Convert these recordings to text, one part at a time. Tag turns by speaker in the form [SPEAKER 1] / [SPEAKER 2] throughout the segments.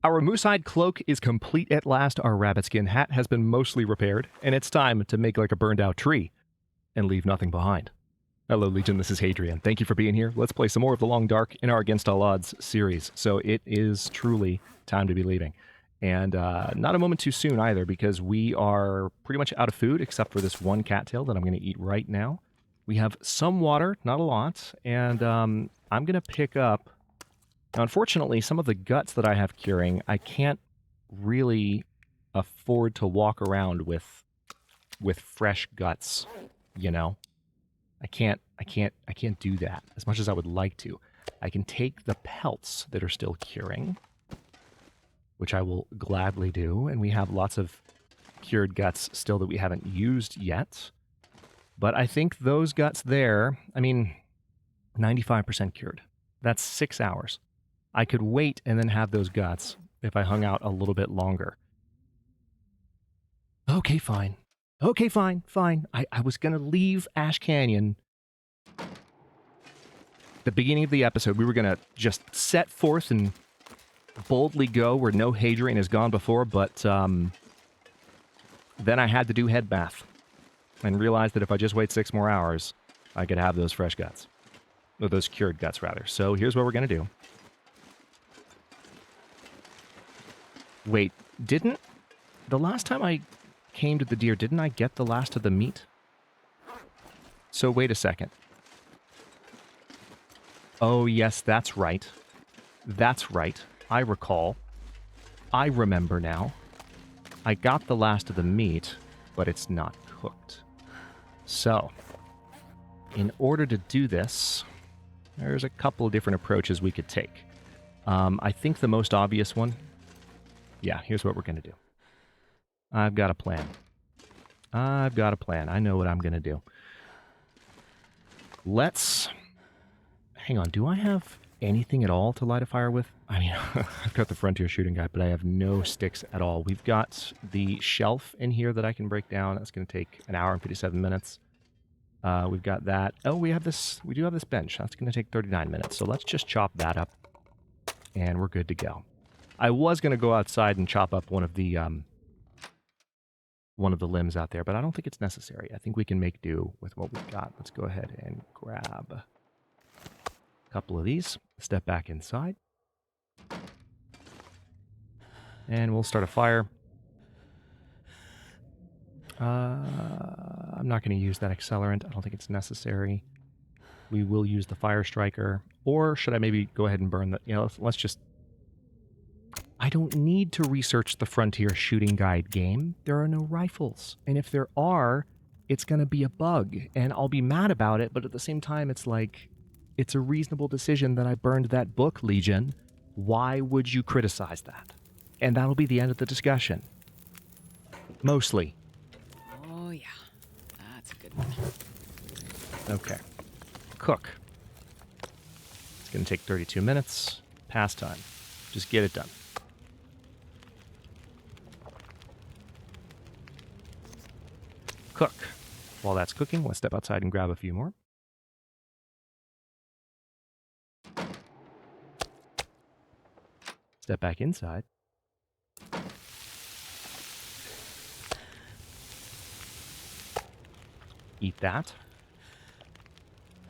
[SPEAKER 1] Our moose-hide cloak is complete at last. Our rabbit skin hat has been mostly repaired, and it's time to make like a burned-out tree and leave nothing behind. Hello, Legion. This is Hadrian. Thank you for being here. Let's play some more of The Long Dark in our Against All Odds series. So it is truly time to be leaving. And not a moment too soon either, because we are pretty much out of food, except for this one cattail that I'm going to eat right now. We have some water, not a lot, and I'm going to pick up... Now, unfortunately, some of the guts that I have curing, I can't really afford to walk around with fresh guts, you know? I can't do that as much as I would like to. I can take the pelts that are still curing, which I will gladly do, and we have lots of cured guts still that we haven't used yet. But I think those guts there, I mean, 95% cured. That's 6 hours. I could wait and then have those guts if I hung out a little bit longer. Okay, fine. Okay, fine. I was going to leave Ash Canyon. The beginning of the episode, we were going to just set forth and boldly go where no Hadrian has gone before, but then I had to do head bath and realized that if I just wait 6 more hours, I could have those fresh guts. Or those cured guts, rather. So here's what we're going to do. Wait, didn't... The last time I came to the deer, didn't I get the last of the meat? So wait a second. Oh, yes, that's right. That's right. I recall. I remember now. I got the last of the meat, but it's not cooked. So, in order to do this, there's a couple of different approaches we could take. I think the most obvious one... Yeah, here's what we're going to do. I've got a plan. I know what I'm going to do. Let's... Hang on, do I have anything at all to light a fire with? I mean, I've got the frontier shooting guide, but I have no sticks at all. We've got the shelf in here that I can break down. That's going to take 1 hour and 57 minutes. We've got that. Oh, we do have this bench. That's going to take 39 minutes. So let's just chop that up, and we're good to go. I was going to go outside and chop up one of the limbs out there, but I don't think it's necessary. I think we can make do with what we've got. Let's go ahead and grab a couple of these. Step back inside. And we'll start a fire. I'm not going to use that accelerant. I don't think it's necessary. We will use the fire striker. Or should I maybe go ahead and burn the... You know, let's just... I don't need to research the Frontier Shooting Guide game. There are no rifles. And if there are, it's going to be a bug. And I'll be mad about it, but at the same time, it's like... It's a reasonable decision that I burned that book, Legion. Why would you criticize that? And that'll be the end of the discussion. Mostly.
[SPEAKER 2] Oh, yeah. That's a good one.
[SPEAKER 1] Okay. Cook. It's going to take 32 minutes. Pastime. Just get it done. Cook. While that's cooking, let's step outside and grab a few more. Step back inside. Eat that.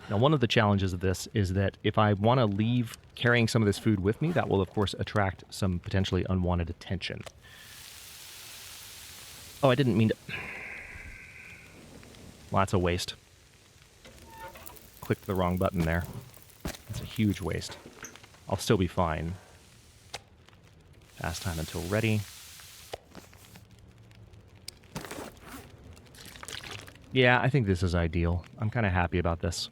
[SPEAKER 1] Now, one of the challenges of this is that if I want to leave carrying some of this food with me, that will, of course, attract some potentially unwanted attention. Oh, I didn't mean to... Well, that's a waste. Clicked the wrong button there. That's a huge waste. I'll still be fine. Pastime until ready. Yeah, I think this is ideal. I'm kind of happy about this.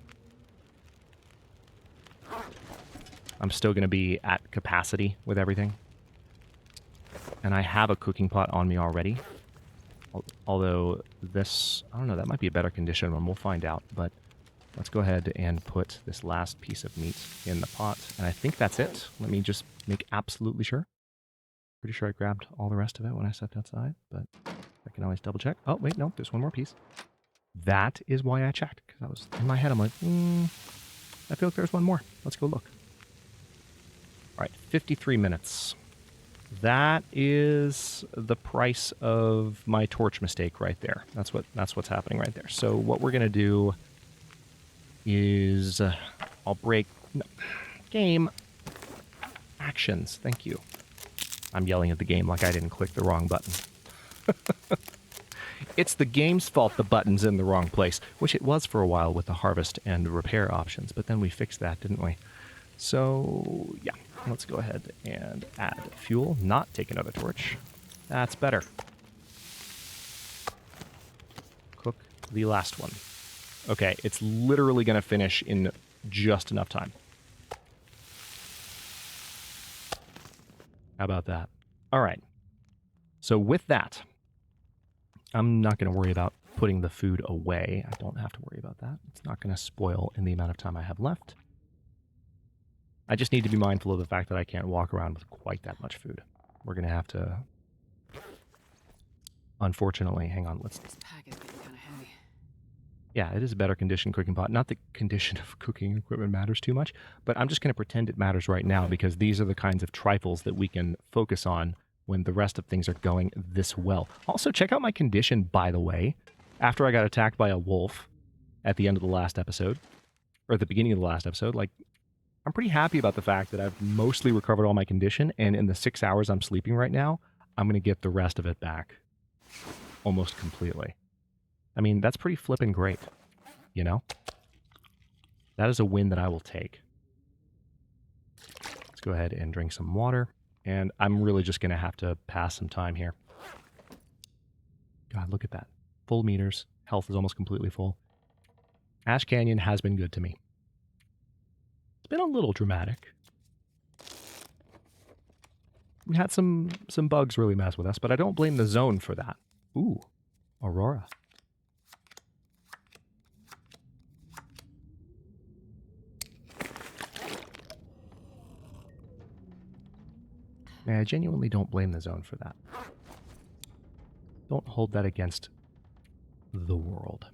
[SPEAKER 1] I'm still going to be at capacity with everything. And I have a cooking pot on me already. Although this, I don't know, that might be a better condition one. We'll find out. But let's go ahead and put this last piece of meat in the pot. And I think that's it. Let me just make absolutely sure. Pretty sure I grabbed all the rest of it when I stepped outside, but I can always double check. Oh, wait, no, there's one more piece. That is why I checked, because I was in my head, I'm like, I feel like there's one more. Let's go look. All right, 53 minutes. That is the price of my torch mistake right there. That's what's happening right there. So what we're gonna do is I'll break game actions. Thank you. I'm yelling at the game like I didn't click the wrong button. It's the game's fault the button's in the wrong place, which it was for a while with the harvest and repair options, but then we fixed that, didn't we? So, yeah, let's go ahead and add fuel, not take another torch. That's better. Cook the last one. Okay, it's literally going to finish in just enough time. How about that? All right. So with that, I'm not going to worry about putting the food away. I don't have to worry about that. It's not going to spoil in the amount of time I have left. I just need to be mindful of the fact that I can't walk around with quite that much food. We're going to have to... Unfortunately, hang on, let's...
[SPEAKER 2] This pack is getting kind of heavy.
[SPEAKER 1] Yeah, it is a better conditioned cooking pot. Not that condition of cooking equipment matters too much, but I'm just going to pretend it matters right now because these are the kinds of trifles that we can focus on when the rest of things are going this well. Also, check out my condition, by the way. After I got attacked by a wolf at the end of the last episode, or at the beginning of the last episode, like, I'm pretty happy about the fact that I've mostly recovered all my condition, and in the 6 hours I'm sleeping right now, I'm going to get the rest of it back almost completely. I mean, that's pretty flippin' great, you know? That is a win that I will take. Let's go ahead and drink some water. And I'm really just going to have to pass some time here. God, look at that. Full meters. Health is almost completely full. Ash Canyon has been good to me. It's been a little dramatic. We had some bugs really mess with us, but I don't blame the zone for that. Ooh, Aurora. I genuinely don't blame the zone for that. Don't hold that against the world.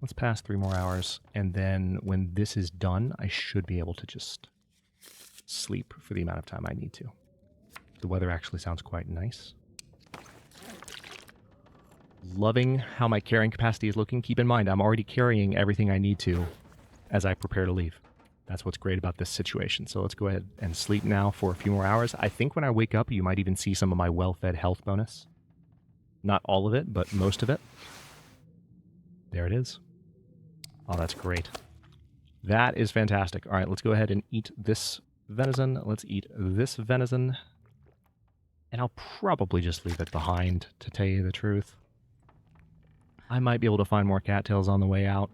[SPEAKER 1] Let's pass 3 more hours, and then when this is done, I should be able to just sleep for the amount of time I need to. The weather actually sounds quite nice. Loving how my carrying capacity is looking. Keep in mind, I'm already carrying everything I need to as I prepare to leave. That's what's great about this situation. So let's go ahead and sleep now for a few more hours. I think when I wake up, you might even see some of my well-fed health bonus. Not all of it, but most of it. There it is. Oh, that's great. That is fantastic. All right, let's go ahead and eat this venison. Let's eat this venison. And I'll probably just leave it behind, to tell you the truth. I might be able to find more cattails on the way out.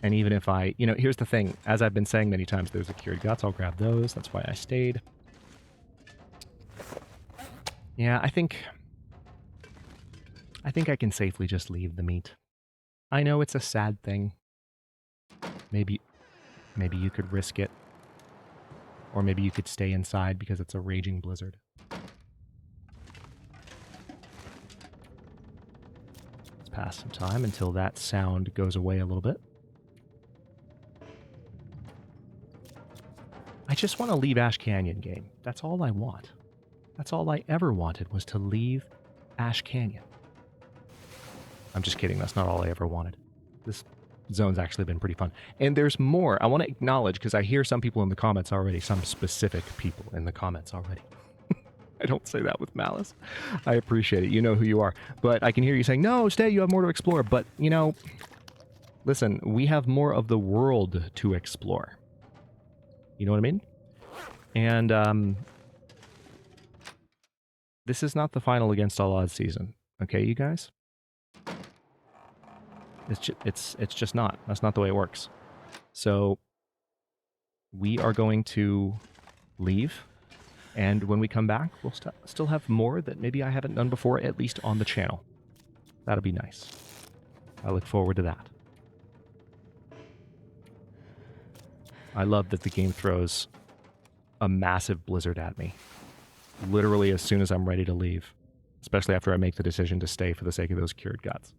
[SPEAKER 1] And even if I... You know, here's the thing. As I've been saying many times, there's the cured guts. I'll grab those. That's why I stayed. Yeah, I think I can safely just leave the meat. I know it's a sad thing. Maybe you could risk it. Or maybe you could stay inside because it's a raging blizzard. Let's pass some time until that sound goes away a little bit. I just want to leave Ash Canyon, game. That's all I want. That's all I ever wanted, was to leave Ash Canyon. I'm just kidding. That's not all I ever wanted. This zone's actually been pretty fun. And there's more. I want to acknowledge, because I hear some people in the comments already, some specific people in the comments already. I don't say that with malice. I appreciate it. You know who you are. But I can hear you saying, no, stay, you have more to explore. But, you know, listen, we have more of the world to explore. You know what I mean? And this is not the final Against All Odds season. Okay, you guys? It's just not. That's not the way it works. So we are going to leave, and when we come back, we'll still have more that maybe I haven't done before, at least on the channel. That'll be nice. I look forward to that. I love that the game throws a massive blizzard at me, literally as soon as I'm ready to leave, especially after I make the decision to stay for the sake of those cured guts.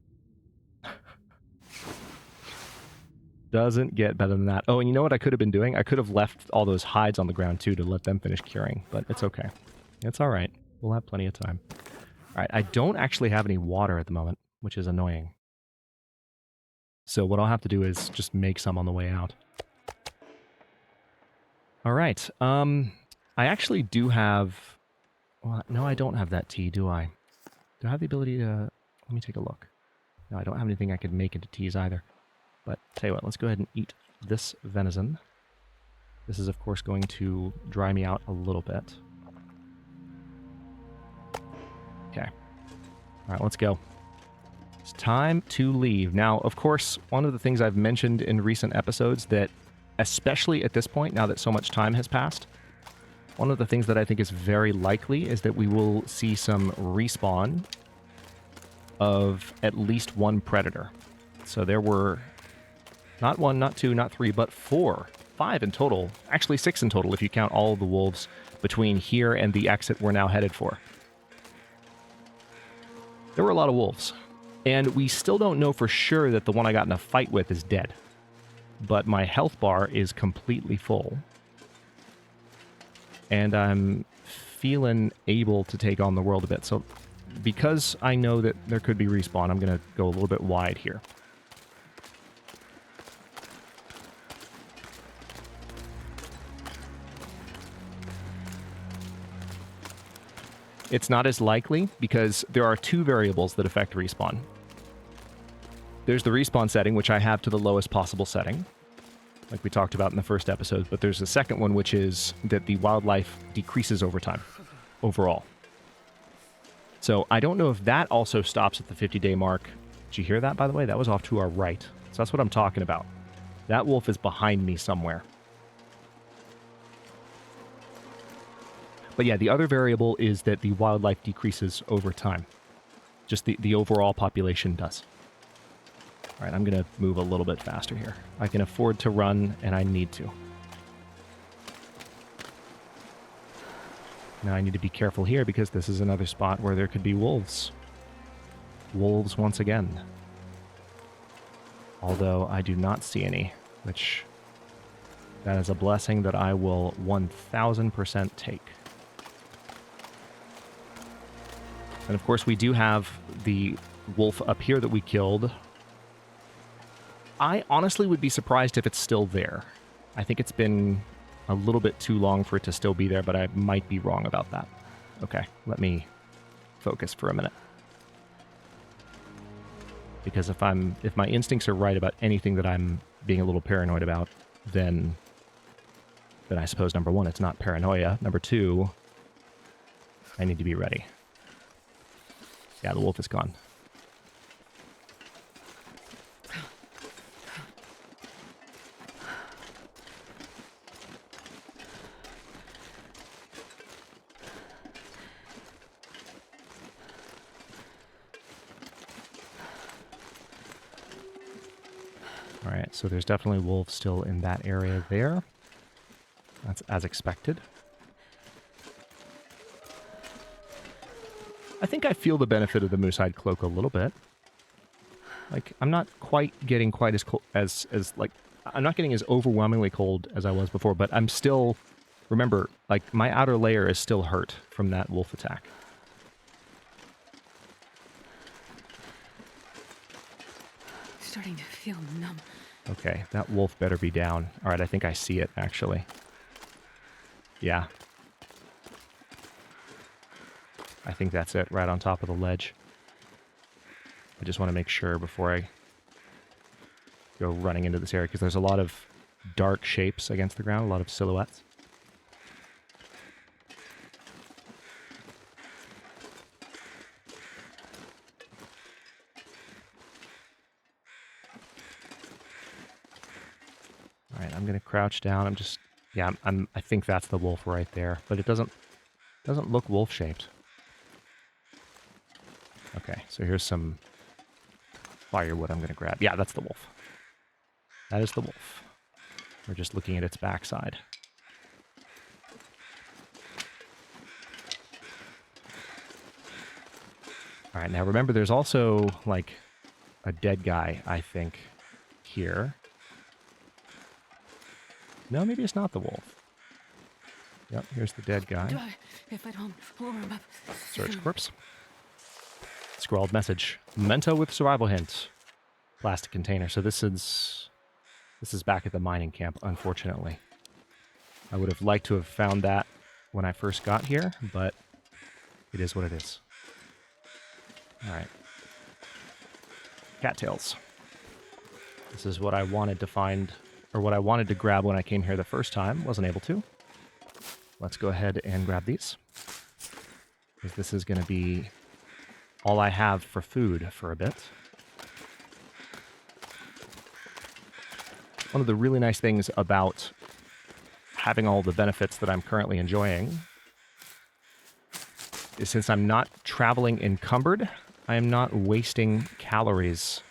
[SPEAKER 1] Doesn't get better than that. Oh, and you know what I could have been doing? I could have left all those hides on the ground too to let them finish curing, but it's okay. It's all right. We'll have plenty of time. All right, I don't actually have any water at the moment, which is annoying. So what I'll have to do is just make some on the way out. All right. I actually do have... Well, no, I don't have that tea, do I? Do I have the ability to... Let me take a look. No, I don't have anything I could make into teas either. But tell you what, let's go ahead and eat this venison. This is, of course, going to dry me out a little bit. Okay. All right, let's go. It's time to leave. Now, of course, one of the things I've mentioned in recent episodes that, especially at this point, now that so much time has passed, one of the things that I think is very likely is that we will see some respawn of at least one predator. So there were not one, not two, not three, but 4, 5 in total. Actually 6 in total if you count all of the wolves between here and the exit we're now headed for. There were a lot of wolves. And we still don't know for sure that the one I got in a fight with is dead. But my health bar is completely full. And I'm feeling able to take on the world a bit. So because I know that there could be respawn, I'm going to go a little bit wide here. It's not as likely because there are 2 variables that affect respawn. There's the respawn setting, which I have to the lowest possible setting, like we talked about in the first episode, but there's a second one, which is that the wildlife decreases over time, overall. So I don't know if that also stops at the 50-day mark. Did you hear that, by the way? That was off to our right. So that's what I'm talking about. That wolf is behind me somewhere. But yeah, the other variable is that the wildlife decreases over time. Just the overall population does. All right, I'm going to move a little bit faster here. I can afford to run, and I need to. Now I need to be careful here because this is another spot where there could be wolves. Wolves once again. Although I do not see any, which that is a blessing that I will 1000% take. And of course we do have the wolf up here that we killed. I honestly would be surprised if it's still there. I think it's been a little bit too long for it to still be there, but I might be wrong about that. Okay, let me focus for a minute. Because if my instincts are right about anything that I'm being a little paranoid about, then I suppose number 1, it's not paranoia. Number 2, I need to be ready. Yeah, the wolf is gone. All right, so there's definitely wolves still in that area there. That's as expected. I think I feel the benefit of the moose-hide cloak a little bit. Like, I'm not quite getting quite as cold as like, I'm not getting as overwhelmingly cold as I was before, but I'm still, remember, like, my outer layer is still hurt from that wolf attack.
[SPEAKER 2] Starting to feel numb.
[SPEAKER 1] Okay, that wolf better be down. All right, I think I see it, actually. Yeah. I think that's it, right on top of the ledge. I just want to make sure before I go running into this area, because there's a lot of dark shapes against the ground, a lot of silhouettes. All right, I'm going to crouch down. I'm just, yeah, I think that's the wolf right there, but it doesn't look wolf-shaped. Okay, so here's some firewood I'm going to grab. Yeah, that's the wolf. That is the wolf. We're just looking at its backside. All right, now remember there's also, like, a dead guy, I think, here. No, maybe it's not the wolf. Yep, here's the dead guy.
[SPEAKER 2] If I don't warm up.
[SPEAKER 1] Search corpse. Scrawled message. Memento with survival hint. Plastic container. So this is back at the mining camp, unfortunately. I would have liked to have found that when I first got here, but it is what it is. Alright. Cattails. This is what I wanted to find, or what I wanted to grab when I came here the first time. Wasn't able to. Let's go ahead and grab these. Because this is going to be all I have for food for a bit. One of the really nice things about having all the benefits that I'm currently enjoying is since I'm not traveling encumbered, I am not wasting calories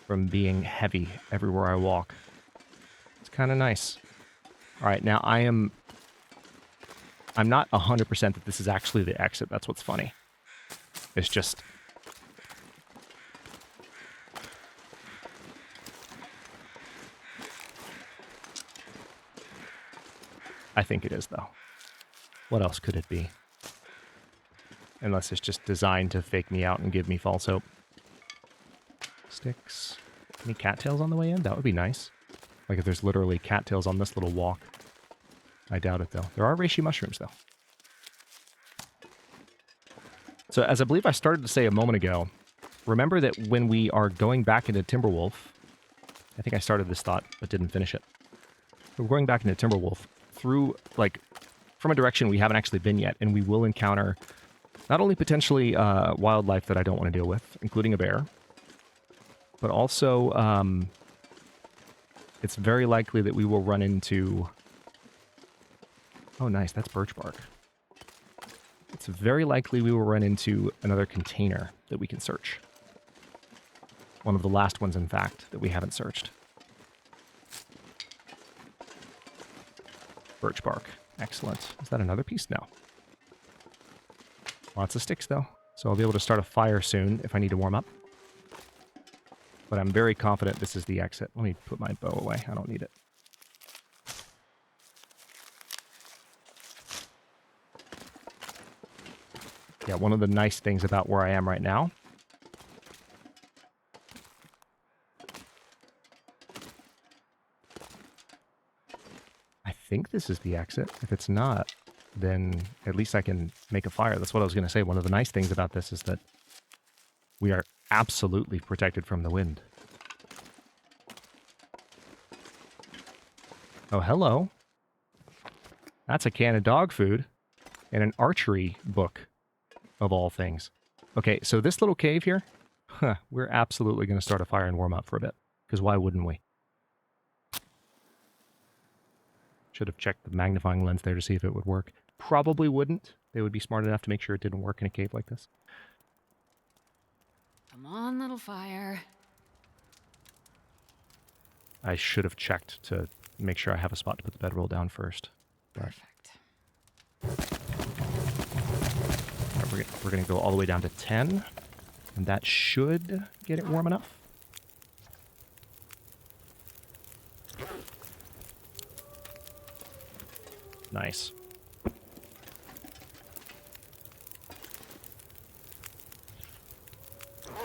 [SPEAKER 1] from being heavy everywhere I walk. It's kind of nice. All right, now I'm not 100% that this is actually the exit. That's what's funny. It's just... I think it is, though. What else could it be? Unless it's just designed to fake me out and give me false hope. Sticks. Any cattails on the way in? That would be nice. Like if there's literally cattails on this little walk. I doubt it, though. There are reishi mushrooms, though. So, as I believe I started to say a moment ago, remember that when we are going back into Timberwolf, I think I started this thought, but didn't finish it. We're going back into Timberwolf through, like, from a direction we haven't actually been yet, and we will encounter not only potentially wildlife that I don't want to deal with, including a bear, but also it's very likely that we will run into... Oh, nice. That's birch bark. It's very likely we will run into another container that we can search. One of the last ones, in fact, that we haven't searched. Birch bark. Excellent. Is that another piece? No. Lots of sticks, though. So I'll be able to start a fire soon if I need to warm up. But I'm very confident this is the exit. Let me put my bow away. I don't need it. Yeah, one of the nice things about where I am right now I think this is the exit. If it's not, then at least I can make a fire. That's what I was going to say. One of the nice things about this is that we are absolutely protected from the wind. Oh, hello. That's a can of dog food and an archery book, of all things. Okay, so this little cave here, we're absolutely going to start a fire and warm up for a bit, because why wouldn't we? Should have checked the magnifying lens there to see if it would work. Probably wouldn't. They would be smart enough to make sure it didn't work in a cave like this.
[SPEAKER 2] Come on, little fire.
[SPEAKER 1] I should have checked to make sure I have a spot to put the bedroll down first.
[SPEAKER 2] Perfect.
[SPEAKER 1] We're going to go all the way down to 10, and that should get it warm enough. Nice.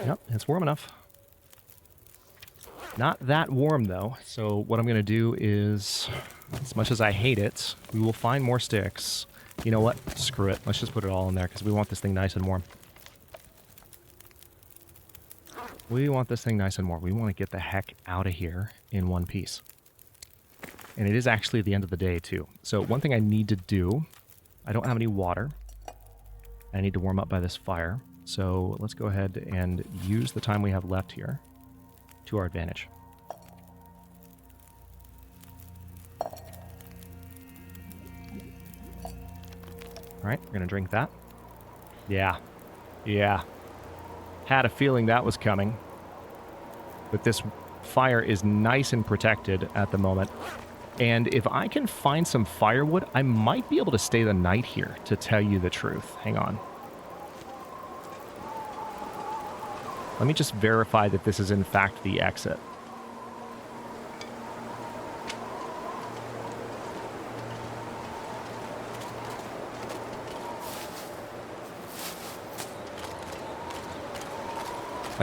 [SPEAKER 1] Yep, it's warm enough. Not that warm, though, so what I'm going to do is, as much as I hate it, we will find more sticks. You know what? Screw it. Let's just put it all in there, because we want this thing nice and warm. We want this thing nice and warm. We want to get the heck out of here in one piece. And it is actually the end of the day, too. So one thing I need to do, I don't have any water. I need to warm up by this fire. So let's go ahead and use the time we have left here to our advantage. All right, we're going to drink that. Yeah. Had a feeling that was coming. But this fire is nice and protected at the moment. And if I can find some firewood, I might be able to stay the night here, to tell you the truth. Hang on. Let me just verify that this is in fact the exit.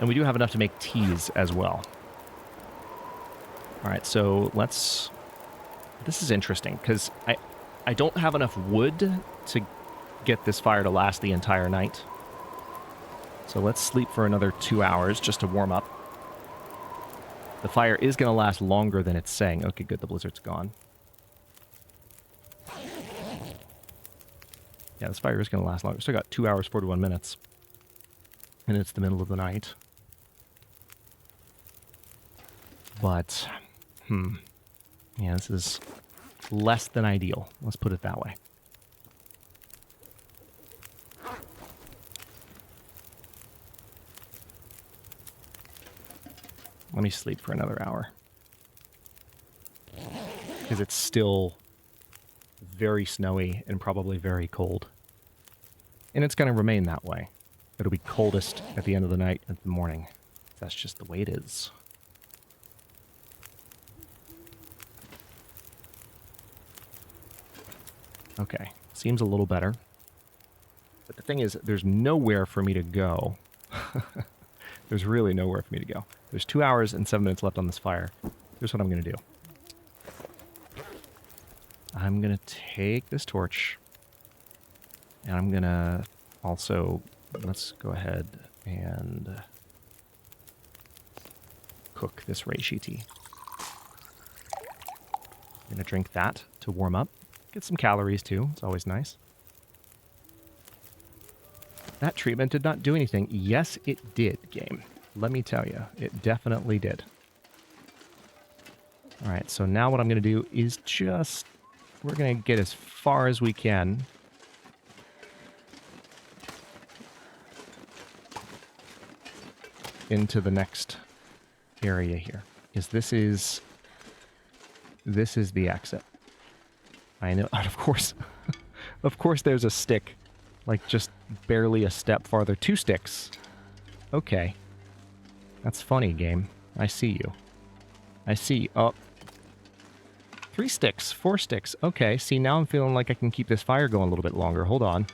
[SPEAKER 1] And we do have enough to make teas as well. All right, so let's... This is interesting, because I don't have enough wood to get this fire to last the entire night. So let's sleep for another 2 hours just to warm up. The fire is going to last longer than it's saying. Okay, good, the blizzard's gone. Yeah, this fire is going to last longer. Still got 2 hours, 41 minutes. And it's the middle of the night. But, yeah, this is less than ideal. Let's put it that way. Let me sleep for another hour. Because it's still very snowy and probably very cold. And it's going to remain that way. It'll be coldest at the end of the night and the morning. That's just the way it is. Okay, seems a little better. But the thing is, there's nowhere for me to go. There's really nowhere for me to go. There's 2 hours and 7 minutes left on this fire. Here's what I'm going to do. I'm going to take this torch. And I'm going to also... Let's go ahead and cook this reishi tea. I'm going to drink that to warm up. Get some calories too. It's always nice. That treatment did not do anything. Yes, it did, game. Let me tell you. It definitely did. Alright, so now what I'm going to do is just... We're going to get as far as we can. Into the next area here. Because this is the exit. I know, of course. Of course there's a stick. Like, just barely a step farther. 2 sticks. Okay. That's funny, game. I see you. I see. Oh. 3 sticks. 4 sticks. Okay, see, now I'm feeling like I can keep this fire going a little bit longer. Hold on.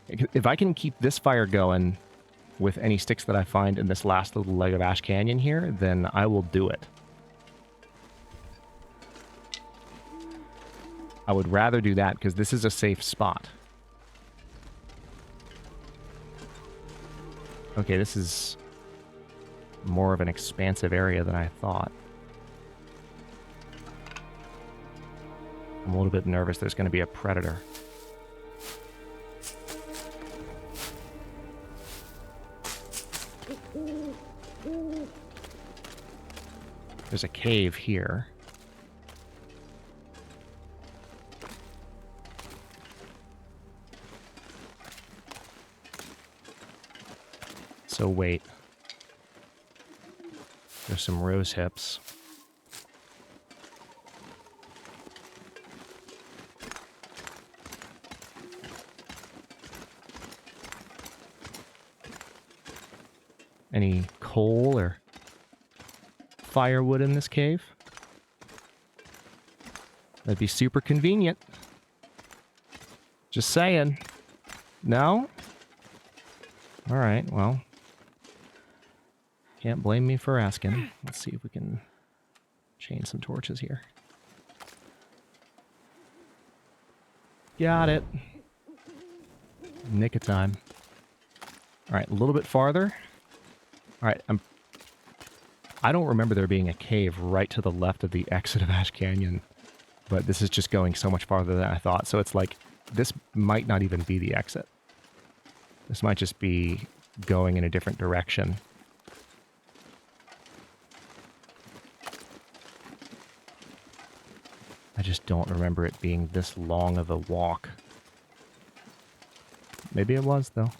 [SPEAKER 1] If I can keep this fire going with any sticks that I find in this last little leg of Ash Canyon here, then I will do it. I would rather do that because this is a safe spot. Okay, this is more of an expansive area than I thought. I'm a little bit nervous there's going to be a predator. There's a cave here. So wait. There's some rose hips. Any coal or firewood in this cave? That'd be super convenient. Just saying. No? Alright, well. Can't blame me for asking. Let's see if we can chain some torches here. Got it. Nick of time. Alright, a little bit farther. Alright, I don't remember there being a cave right to the left of the exit of Ash Canyon. But this is just going so much farther than I thought. So it's like, this might not even be the exit. This might just be going in a different direction. I just don't remember it being this long of a walk. Maybe it was, though.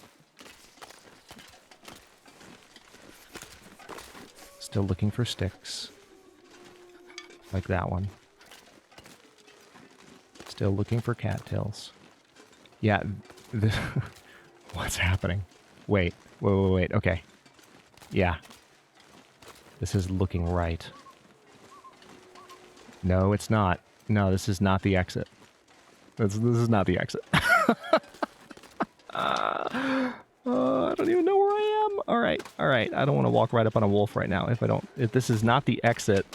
[SPEAKER 1] Still looking for sticks. Like that one. Still looking for cattails. Yeah, what's happening? Wait. Okay. Yeah. This is looking right. No, it's not. No, this is not the exit. This is not the exit. I don't even know where I am. All right. I don't want to walk right up on a wolf right now. If this is not the exit,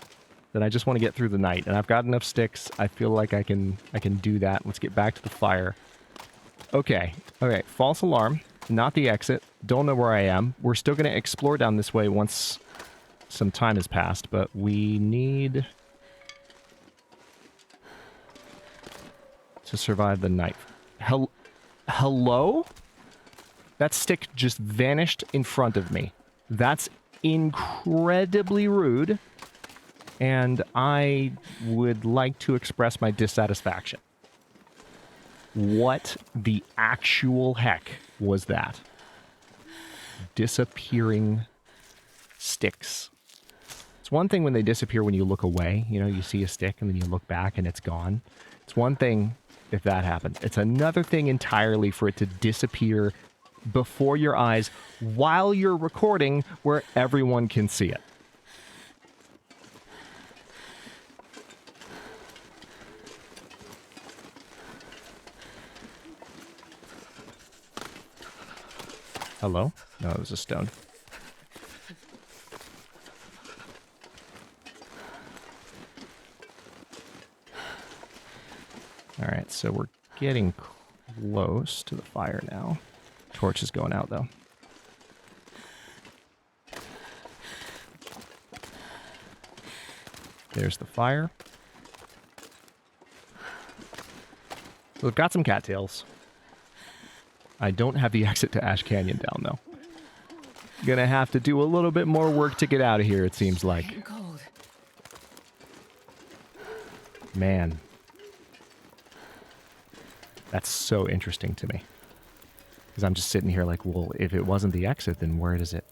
[SPEAKER 1] then I just want to get through the night. And I've got enough sticks. I feel like I can do that. Let's get back to the fire. Okay. False alarm. Not the exit. Don't know where I am. We're still going to explore down this way once some time has passed, but we need to survive the night. Hello? That stick just vanished in front of me. That's incredibly rude, and I would like to express my dissatisfaction. What the actual heck was that? Disappearing sticks. It's one thing when they disappear when you look away. You know, you see a stick and then you look back and it's gone. It's one thing if that happened. It's another thing entirely for it to disappear before your eyes while you're recording where everyone can see it. Hello? No, it was a stone. Alright, so we're getting close to the fire now. Torch is going out, though. There's the fire. So we've got some cattails. I don't have the exit to Ash Canyon down, though. Gonna have to do a little bit more work to get out of here, it seems like.
[SPEAKER 2] Cold.
[SPEAKER 1] Man. That's so interesting to me. Because I'm just sitting here like, well, if it wasn't the exit, then where does it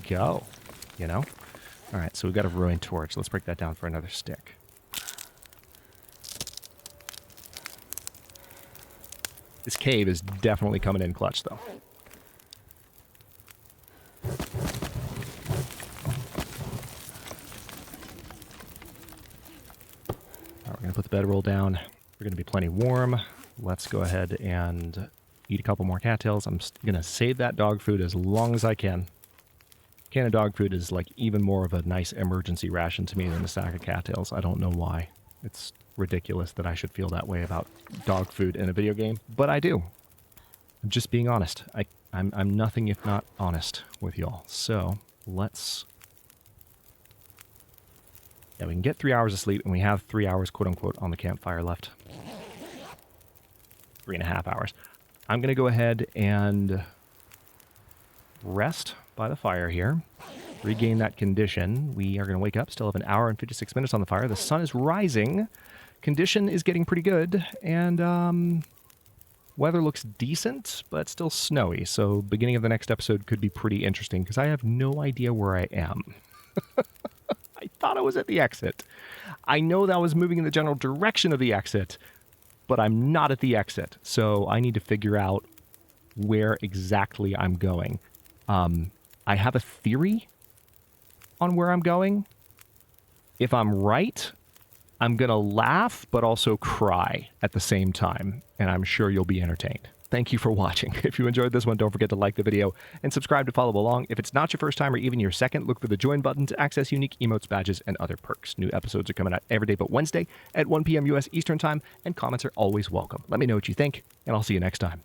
[SPEAKER 1] go? You know? Alright, so we've got a ruined torch. Let's break that down for another stick. This cave is definitely coming in clutch, though. We're going to put the bedroll down. We're going to be plenty warm. Let's go ahead and eat a couple more cattails. I'm going to save that dog food as long as I can. A can of dog food is like even more of a nice emergency ration to me than a sack of cattails. I don't know why. It's ridiculous that I should feel that way about dog food in a video game, but I do. I'm just being honest. I'm nothing if not honest with y'all. So let's... Yeah, we can get 3 hours of sleep, and we have 3 hours, quote-unquote, on the campfire left. 3.5 hours. I'm going to go ahead and rest by the fire here. Regain that condition. We are going to wake up, still have an hour and 56 minutes on the fire. The sun is rising. Condition is getting pretty good, and weather looks decent, but still snowy. So beginning of the next episode could be pretty interesting, because I have no idea where I am. I thought I was at the exit. I know that I was moving in the general direction of the exit, but I'm not at the exit. So I need to figure out where exactly I'm going. I have a theory on where I'm going. If I'm right, I'm going to laugh, but also cry at the same time, and I'm sure you'll be entertained. Thank you for watching. If you enjoyed this one, don't forget to like the video and subscribe to follow along. If it's not your first time or even your second, look for the join button to access unique emotes, badges, and other perks. New episodes are coming out every day but Wednesday at 1 p.m. U.S. Eastern Time, and comments are always welcome. Let me know what you think, and I'll see you next time.